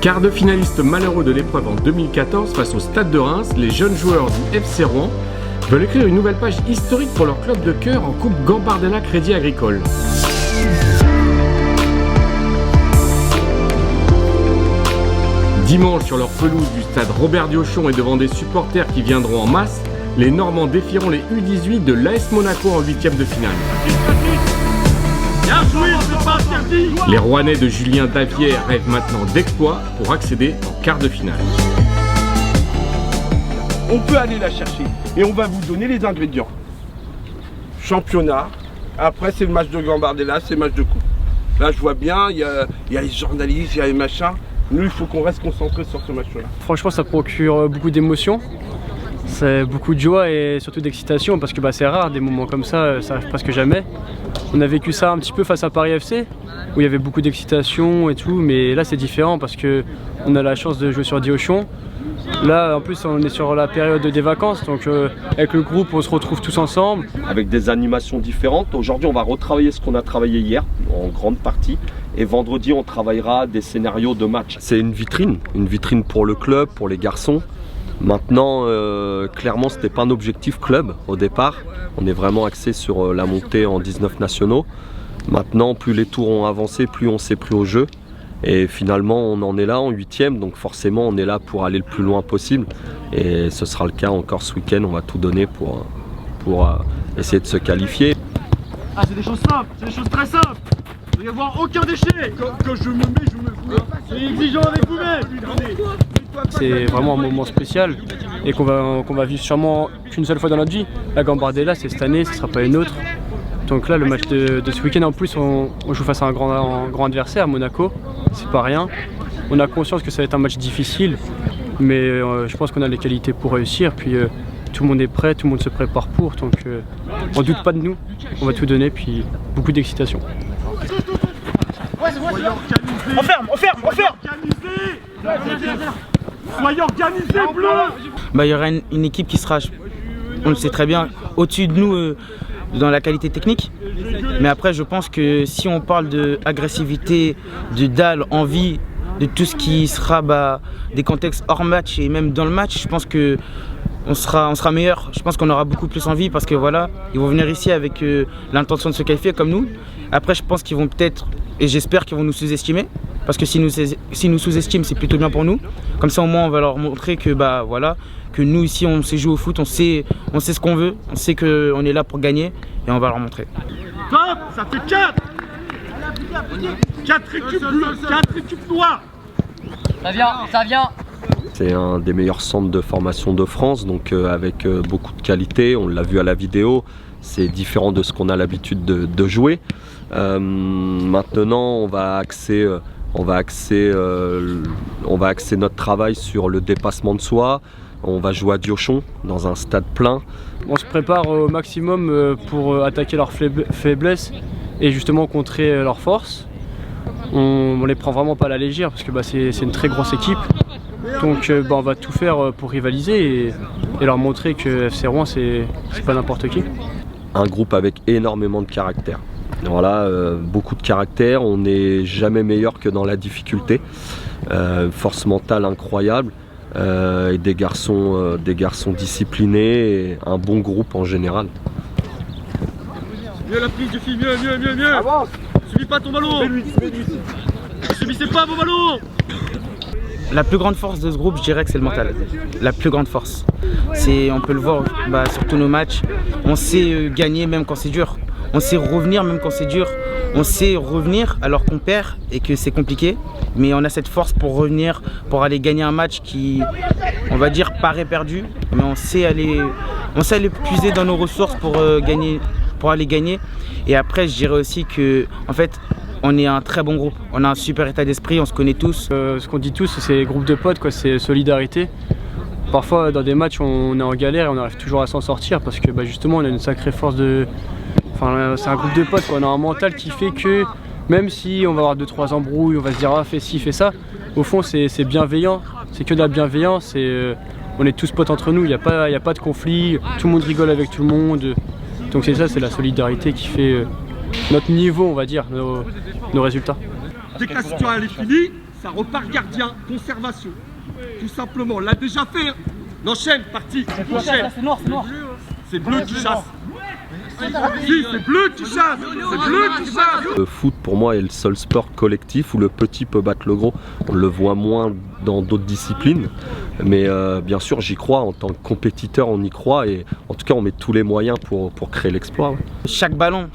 Quart de finaliste malheureux de l'épreuve en 2014 face au Stade de Reims, les jeunes joueurs du FC Rouen veulent écrire une nouvelle page historique pour leur club de cœur en Coupe Gambardella Crédit Agricole. Dimanche, sur leur pelouse du stade Robert Diochon et devant des supporters qui viendront en masse, les Normands défieront les U18 de l'AS Monaco en 8e de finale. Les Rouennais de Julien Davière rêvent maintenant d'exploits pour accéder en quart de finale. On peut aller la chercher et on va vous donner les ingrédients. Championnat, après c'est le match de Gambardella, c'est le match de coupe. Là je vois bien, il y a les journalistes, il y a les machins. Nous il faut qu'on reste concentré sur ce match-là. Franchement ça procure beaucoup d'émotions. C'est beaucoup de joie et surtout d'excitation parce que c'est rare des moments comme ça arrive presque jamais. On a vécu ça un petit peu face à Paris FC où il y avait beaucoup d'excitation et tout, mais là c'est différent parce qu'on a la chance de jouer sur Diochon. Là en plus on est sur la période des vacances, donc avec le groupe on se retrouve tous ensemble. Avec des animations différentes. Aujourd'hui on va retravailler ce qu'on a travaillé hier en grande partie. Et vendredi on travaillera des scénarios de match. C'est une vitrine pour le club, pour les garçons. Maintenant, clairement, ce n'était pas un objectif club au départ. On est vraiment axé sur la montée en 19 nationaux. Maintenant, plus les tours ont avancé, plus on s'est pris au jeu. Et finalement, on en est là en 8e, donc forcément, on est là pour aller le plus loin possible. Et ce sera le cas encore ce week-end. On va tout donner pour essayer de se qualifier. Ah, c'est des choses simples, c'est des choses très simples. Il ne doit y avoir aucun déchet. Quand je me mets, je me fous. C'est exigeant avec vous-même. C'est vraiment un moment spécial et qu'on va vivre sûrement qu'une seule fois dans notre vie. La Gambardella c'est cette année, ce ne sera pas une autre. Donc là le match de ce week-end en plus on joue face à un grand adversaire, Monaco, c'est pas rien. On a conscience que ça va être un match difficile, mais je pense qu'on a les qualités pour réussir. Puis tout le monde est prêt, tout le monde se prépare pour, donc on doute pas de nous, on va tout donner, puis beaucoup d'excitation. On ferme. Soyez organisés, bleu. Il y aura une équipe qui sera, on le sait très bien, au-dessus de nous dans la qualité technique. Mais après, je pense que si on parle d'agressivité, de dalle, envie, de tout ce qui sera des contextes hors match et même dans le match, je pense que on sera meilleur. Je pense qu'on aura beaucoup plus envie parce que voilà, ils vont venir ici avec l'intention de se qualifier comme nous. Après, je pense qu'ils vont peut-être, et j'espère qu'ils vont nous sous-estimer. Parce que s'ils nous sous-estiment, c'est plutôt bien pour nous. Comme ça, au moins, on va leur montrer que, que nous, ici, on sait jouer au foot, on sait ce qu'on veut, on sait qu'on est là pour gagner, et on va leur montrer. Top, ça fait 4. 4 récup bleues, 4 récup noires. Ça vient. C'est un des meilleurs centres de formation de France, donc avec beaucoup de qualité. On l'a vu à la vidéo, c'est différent de ce qu'on a l'habitude de jouer. Maintenant, on va axer notre travail sur le dépassement de soi. On va jouer à Diochon dans un stade plein. On se prépare au maximum pour attaquer leurs faiblesses et justement contrer leurs forces. On les prend vraiment pas à la légère parce que c'est une très grosse équipe. Donc on va tout faire pour rivaliser et leur montrer que FC Rouen c'est pas n'importe qui. Un groupe avec énormément de caractère. Voilà, beaucoup de caractère, on n'est jamais meilleur que dans la difficulté. Force mentale incroyable, et des garçons disciplinés, et un bon groupe en général. Mieux la prise de fille, mieux. Avance. Subis pas ton ballon. Ne subissez pas vos ballons. La plus grande force de ce groupe, je dirais que c'est le mental. La plus grande force. On peut le voir sur tous nos matchs. On sait gagner même quand c'est dur. On sait revenir même quand c'est dur. On sait revenir alors qu'on perd et que c'est compliqué. Mais on a cette force pour revenir, pour aller gagner un match qui, on va dire, paraît perdu. Mais on sait aller puiser dans nos ressources pour aller gagner. Et après, je dirais aussi que, en fait, on est un très bon groupe. On a un super état d'esprit, on se connaît tous. Ce qu'on dit tous, c'est groupe de potes, c'est solidarité. Parfois, dans des matchs, on est en galère et on arrive toujours à s'en sortir parce que justement, on a une sacrée force de... c'est un groupe de potes, on a un mental qui fait que même si on va avoir 2-3 embrouilles, on va se dire fais ci, fais ça, au fond c'est bienveillant, c'est que de la bienveillance et on est tous potes entre nous, il n'y a pas de conflit, tout le monde rigole avec tout le monde. Donc c'est la solidarité qui fait notre niveau, on va dire, nos résultats. Dès que la situation est finie, ça repart gardien, conservation. Tout simplement, on l'a déjà fait. Hein. On enchaîne, parti. Enchaîne. C'est noir, c'est noir. C'est bleu qui chasse. Si, c'est bleu qui chasse. C'est bleu qui chasse. Le foot pour moi est le seul sport collectif où le petit peut battre le gros. On le voit moins dans d'autres disciplines, mais bien sûr j'y crois, en tant que compétiteur on y croit et en tout cas on met tous les moyens pour créer l'exploit. Ouais. Chaque ballon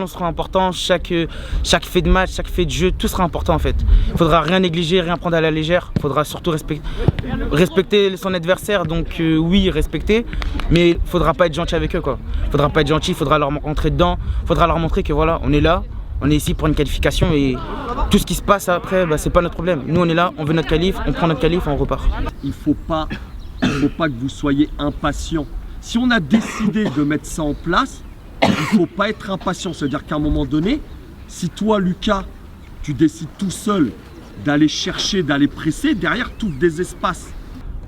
sera important, chaque fait de match, chaque fait de jeu, tout sera important en fait. Il ne faudra rien négliger, rien prendre à la légère, il faudra surtout respecter son adversaire, donc oui respecter, mais il ne faudra pas être gentil avec eux quoi. Il ne faudra pas être gentil, il faudra leur rentrer dedans, il faudra leur montrer que voilà, on est là. On est ici pour une qualification et tout ce qui se passe après, bah, c'est pas notre problème. Nous on est là, on veut notre qualif, on prend notre qualif et on repart. Il faut pas que vous soyez impatient. Si on a décidé de mettre ça en place, il faut pas être impatient. C'est-à-dire qu'à un moment donné, si toi Lucas, tu décides tout seul d'aller chercher, d'aller presser, derrière t'ouvres des espaces.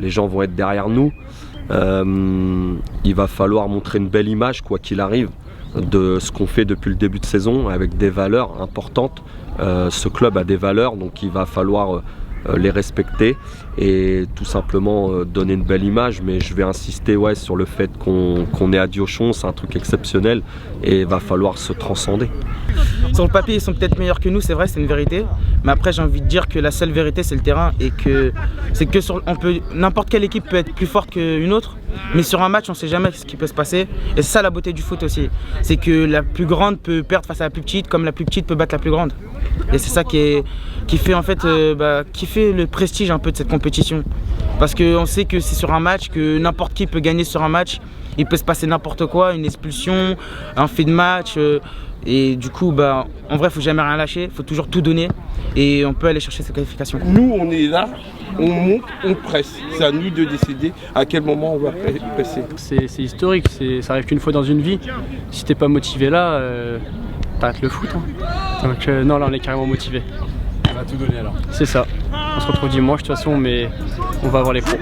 Les gens vont être derrière nous. Il va falloir montrer une belle image quoi qu'il arrive de ce qu'on fait depuis le début de saison avec des valeurs importantes. Ce club a des valeurs donc il va falloir les respecter et tout simplement donner une belle image, mais je vais insister sur le fait qu'on est à Diochon, c'est un truc exceptionnel et il va falloir se transcender. Sur le papier ils sont peut-être meilleurs que nous, c'est vrai, c'est une vérité, mais après j'ai envie de dire que la seule vérité c'est le terrain et que n'importe quelle équipe peut être plus forte qu'une autre, mais sur un match on sait jamais ce qui peut se passer et c'est ça la beauté du foot aussi, c'est que la plus grande peut perdre face à la plus petite comme la plus petite peut battre la plus grande et c'est ça qui fait en fait qui fait le prestige un peu de cette compétition parce qu'on sait que c'est sur un match, que n'importe qui peut gagner sur un match, il peut se passer n'importe quoi, une expulsion, un fait de match et du coup en vrai faut jamais rien lâcher, faut toujours tout donner et on peut aller chercher cette qualification. Nous on est là, on monte, on presse. C'est à nous de décider à quel moment on va presser. C'est historique, ça arrive qu'une fois dans une vie. Si t'es pas motivé là, t'arrêtes le foot. Hein. Donc non, là on est carrément motivé. On va tout donner alors. C'est ça. On se retrouve dimanche de toute façon, mais on va avoir les pros.